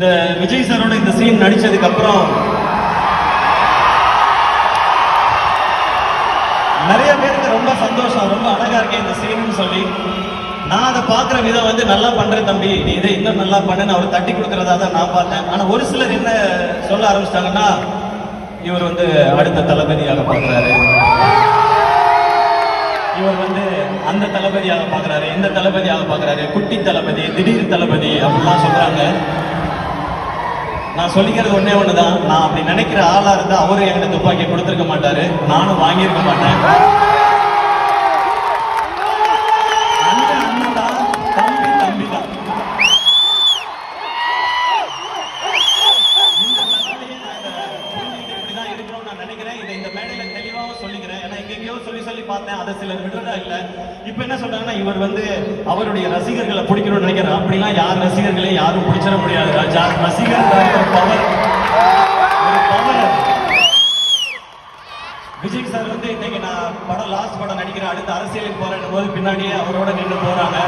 இந்த விஜய் சாரோட இந்த சீன் நடிச்சதுக்கு அப்புறம் நிறைய பேருக்கு ரொம்ப சந்தோஷம், ரொம்ப அழகா இருக்கேன் இந்த சீன் சொல்லி. நான் அதை பார்க்குற விதம் வந்து நல்லா பண்றேன் தம்பி, நீ இதை இன்னும் நல்லா பண்ணுன்னு அவர் தட்டி கொடுக்கறதா தான் நான் பார்த்தேன். ஆனா ஒரு சிலர் என்ன சொல்ல ஆரம்பிச்சிட்டாங்கன்னா, இவர் வந்து அடுத்த தளபதியாக பார்க்கிறாரு, இவர் வந்து அந்த தளபதியாக பார்க்கிறாரு, இந்த தளபதியாக பார்க்கிறாரு, குட்டி தளபதி, திடீர் தளபதி அப்படிலாம் சொல்றாங்க. நான் சொல்லிக்கிறது ஒன்னே ஒண்ணுதான், நான் அப்படி நினைக்கிற ஆளா இருந்தா அவரும் என்கிட்ட துப்பாக்கியை கொடுத்துருக்க மாட்டாரு, நானும் வாங்கியிருக்க மாட்டேன். அண்ணன் தான், தம்பி தம்பி தான். இந்த மேடையிலே இப்படிதான் இருக்கணும்னு நான் நினைக்கிறேன். இதை இந்த மேடையில தெளிவாகவும் சொல்லிக்கிறேன். ஏன்னா எங்கெங்கயோ சொல்லி பார்த்தேன், அதை சிலர் விடுறதா இல்ல. இப்ப என்ன சொல்றாங்கன்னா, இவர் வந்து அவருடைய ரசிகர்களை பிடிக்கணும்னு நினைக்கிறேன். அப்படிலாம் யார் ரசிகர்களையும் யாரும் பிடிச்சிட முடியாது ராஜா. ரசிகர் ஒரு பவர், ஒரு பவர். விஜய் சார் வந்து இன்னைக்கு நான் லாஸ்ட் படம் நடிக்கிறேன், அடுத்த அரசியலுக்கு போறேன் போது பின்னாடியே அவரோட நின்று போறாங்க.